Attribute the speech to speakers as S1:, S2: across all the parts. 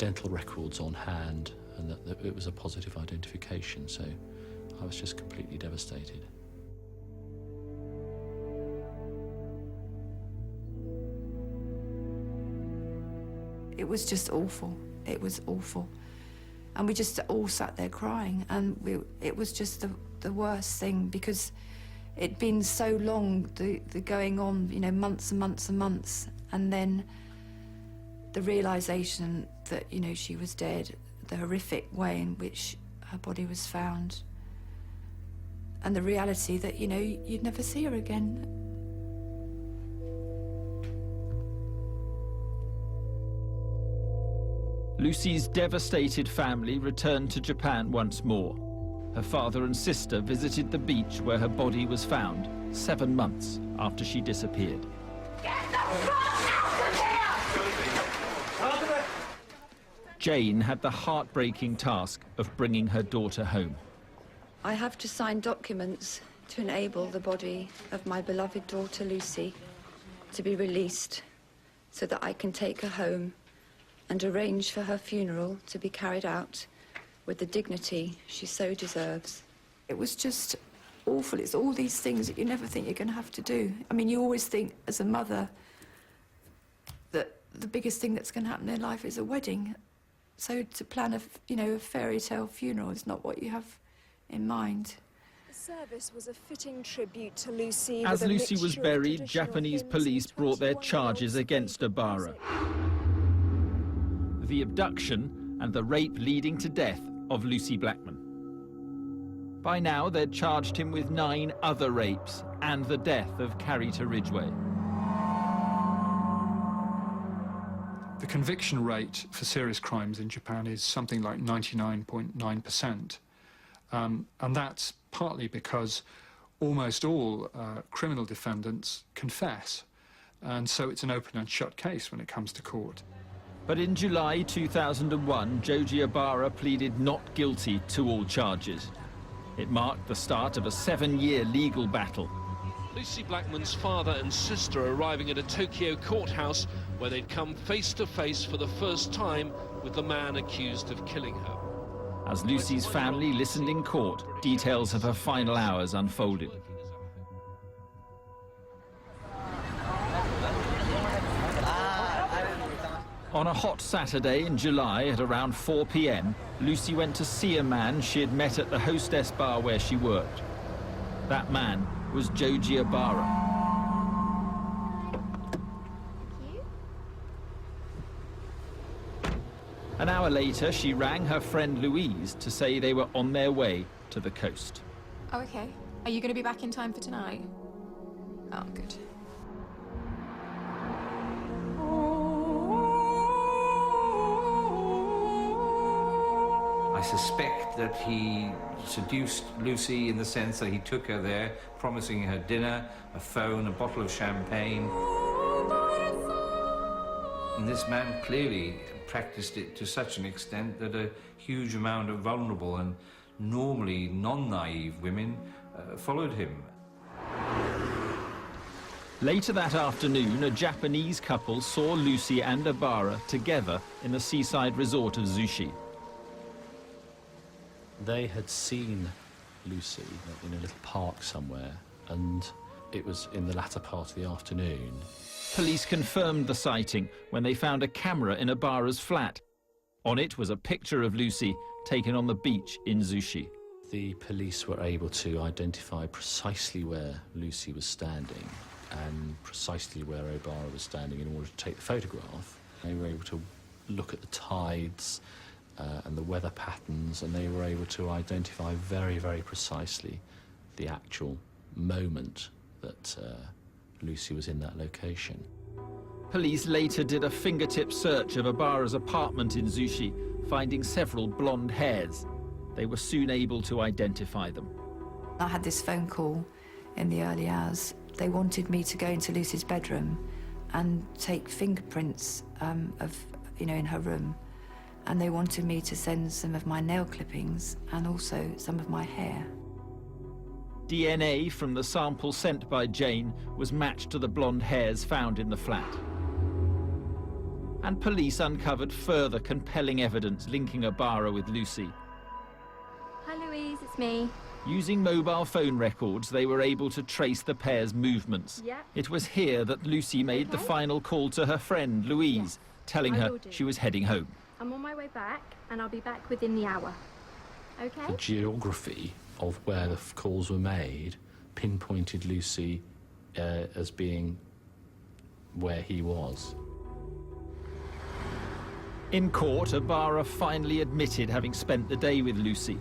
S1: dental records on hand, and that it was a positive identification, so I was just completely devastated.
S2: It was just awful. It was awful. And we just all sat there crying, and it was just the worst thing, because it'd been so long, the going on, you know, months and months and months, and then the realisation that, you know, she was dead, the horrific way in which her body was found, and the reality that, you know, you'd never see her again.
S3: Lucie's devastated family returned to Japan once more. Her father and sister visited the beach where her body was found 7 months after she disappeared.
S4: Get the fuck out of here!
S3: Jane had the heartbreaking task of bringing her daughter home.
S2: I have to sign documents to enable the body of my beloved daughter Lucie to be released so that I can take her home and arrange for her funeral to be carried out with the dignity she so deserves. It was just awful. It's all these things that you never think you're going to have to do. I mean, you always think as a mother that the biggest thing that's going to happen in life is a wedding. So to plan a fairy tale funeral is not what you have in mind.
S5: The service was a fitting tribute to Lucie.
S3: As Lucie was buried, Japanese police brought their charges against Ibarra. The abduction and the rape leading to death of Lucie Blackman. By now, they'd charged him with 9 other rapes and the death of Carita Ridgway.
S6: The conviction rate for serious crimes in Japan is something like 99.9%. And that's partly because almost all criminal defendants confess. And so it's an open and shut case when it comes to court.
S3: But in July 2001, Joji Ibarra pleaded not guilty to all charges. It marked the start of a 7-year legal battle.
S7: Lucie Blackman's father and sister arriving at a Tokyo courthouse where they'd come face to face for the first time with the man accused of killing her.
S3: As Lucie's family listened in court, details of her final hours unfolded. On a hot Saturday in July at around 4 p.m, Lucie went to see a man she had met at the Hostess bar where she worked. That man was Joji Ibarra. An hour later, she rang her friend Louise to say they were on their way to the coast.
S8: Oh, okay. Are you going to be back in time for tonight? Oh, good.
S9: I suspect that he seduced Lucie in the sense that he took her there, promising her dinner, a phone, a bottle of champagne. And this man clearly practiced it to such an extent that a huge amount of vulnerable and normally non-naive women followed him.
S3: Later that afternoon, a Japanese couple saw Lucie and Ibarra together in the seaside resort of Zushi.
S1: They had seen Lucie in a little park somewhere, and it was in the latter part of the afternoon.
S3: Police confirmed the sighting when they found a camera in Ibarra's flat. On it was a picture of Lucie taken on the beach in Zushi.
S1: The police were able to identify precisely where Lucie was standing and precisely where Ibarra was standing in order to take the photograph. They were able to look at the tides and the weather patterns, and they were able to identify very, very precisely the actual moment that Lucie was in that location.
S3: Police later did a fingertip search of Ibarra's apartment in Zushi, finding several blonde hairs. They were soon able to identify them.
S2: I had this phone call in the early hours. They wanted me to go into Lucie's bedroom and take fingerprints in her room. And they wanted me to send some of my nail clippings and also some of my hair.
S3: DNA from the sample sent by Jane was matched to the blonde hairs found in the flat. and police uncovered further compelling evidence linking Obara with Lucie.
S10: Hi Louise, it's me.
S3: Using mobile phone records, they were able to trace the pair's movements.
S10: Yeah.
S3: It was here that Lucie made the final call to her friend, Louise, telling her she was heading home.
S10: I'm on my way back, and I'll be back within the hour. Okay?
S1: The geography of where the calls were made pinpointed Lucie as being where he was.
S3: In court, Obara finally admitted having spent the day with Lucie.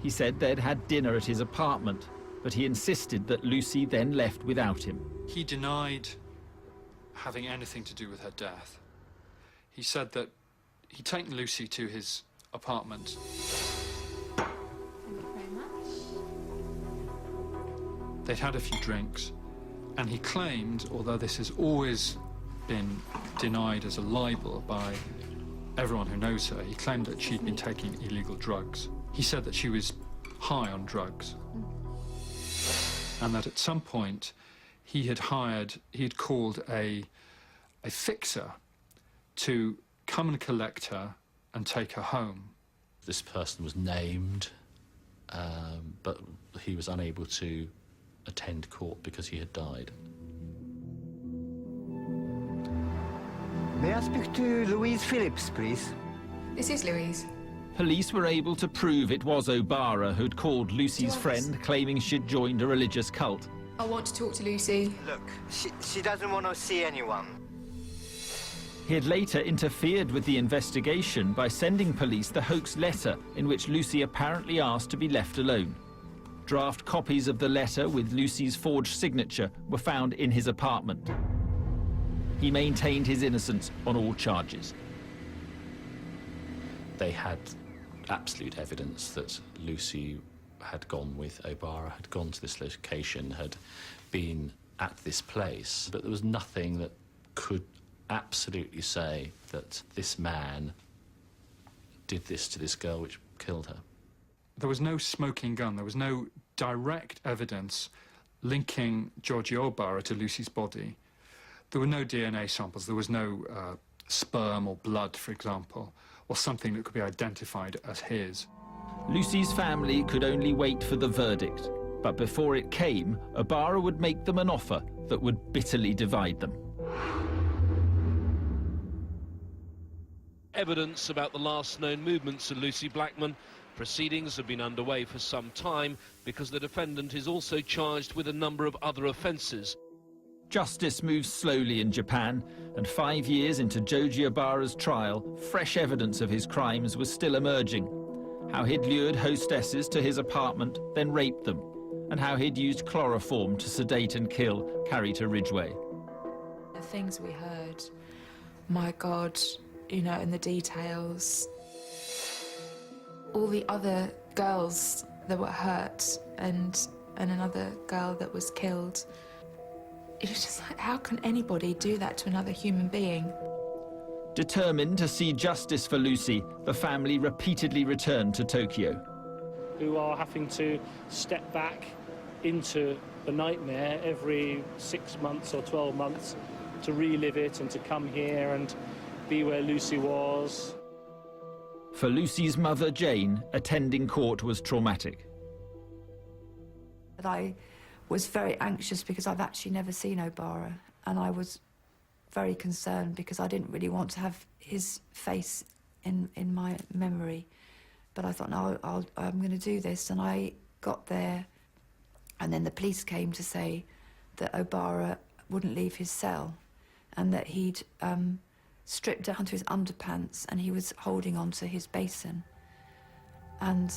S3: He said they'd had dinner at his apartment, but he insisted that Lucie then left without him.
S6: He denied having anything to do with her death. He said that he'd taken Lucie to his apartment.
S8: Thank you very much.
S6: They'd had a few drinks, and he claimed, although this has always been denied as a libel by everyone who knows her, he claimed that she'd been taking illegal drugs. He said that she was high on drugs, and that at some point he had called a fixer to come and collect her and take her home.
S1: This person was named, but he was unable to attend court because he had died.
S11: May I speak to Louise Phillips, please?
S8: This is Louise.
S3: Police were able to prove it was Obara who'd called Lucie's friend, claiming she'd joined a religious cult.
S8: I want to talk to Lucie.
S11: Look, she doesn't want to see anyone.
S3: He had later interfered with the investigation by sending police the hoax letter in which Lucie apparently asked to be left alone. Draft copies of the letter with Lucie's forged signature were found in his apartment. He maintained his innocence on all charges.
S1: They had absolute evidence that Lucie had gone with Obara, had gone to this location, had been at this place, but there was nothing that could absolutely say that this man did this to this girl, which killed her.
S6: There was no smoking gun. There was no direct evidence linking Giorgio Obara to Lucie's body. There were no DNA samples. There was no sperm or blood, for example, or something that could be identified as his.
S3: Lucie's family could only wait for the verdict, but before it came, Obara would make them an offer that would bitterly divide them.
S7: Evidence about the last known movements of Lucie Blackman. Proceedings have been underway for some time because the defendant is also charged with a number of other offences.
S3: Justice moves slowly in Japan, and 5 years into Joji Obara's trial, fresh evidence of his crimes was still emerging. How he'd lured hostesses to his apartment, then raped them, and how he'd used chloroform to sedate and kill Carita Ridgway.
S8: The things we heard, my God, you know, and the details. All the other girls that were hurt and another girl that was killed. It was just like, how can anybody do that to another human being?
S3: Determined to see justice for Lucie, the family repeatedly returned to Tokyo.
S12: Who are having to step back into the nightmare every 6 months or 12 months to relive it and to come here and be where Lucie was.
S3: For Lucie's mother, Jane, attending court was traumatic.
S2: But I was very anxious because I've actually never seen Obara, and I was very concerned because I didn't really want to have his face in my memory. But I thought, no, I'm going to do this, and I got there, and then the police came to say that Obara wouldn't leave his cell, and that he'd stripped down to his underpants and he was holding onto his basin. And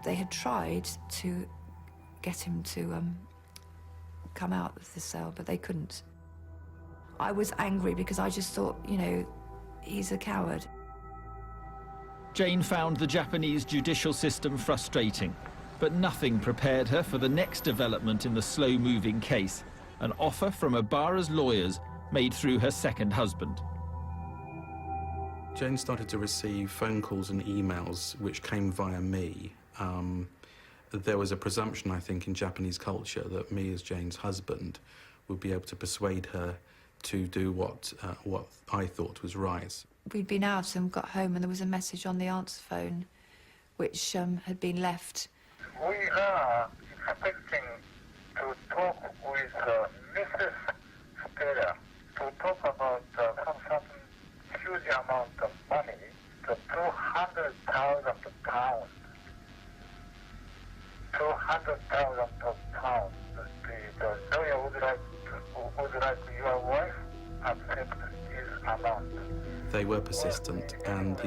S2: they had tried to get him to come out of the cell, but they couldn't. I was angry because I just thought, you know, he's a coward.
S3: Jane found the Japanese judicial system frustrating, but nothing prepared her for the next development in the slow-moving case, an offer from Obara's lawyers made through her second husband.
S13: Jane started to receive phone calls and emails which came via me. There was a presumption, I think, in Japanese culture that me as Jane's husband would be able to persuade her to do what I thought was right.
S2: We'd been out and got home and there was a message on the answer phone which had been left.
S14: We are expecting to talk with Mrs. Stella to talk about some huge amount of money, the 200,000 pounds. 200,000 pounds. The lawyer would like your wife accept this amount.
S13: They were persistent, and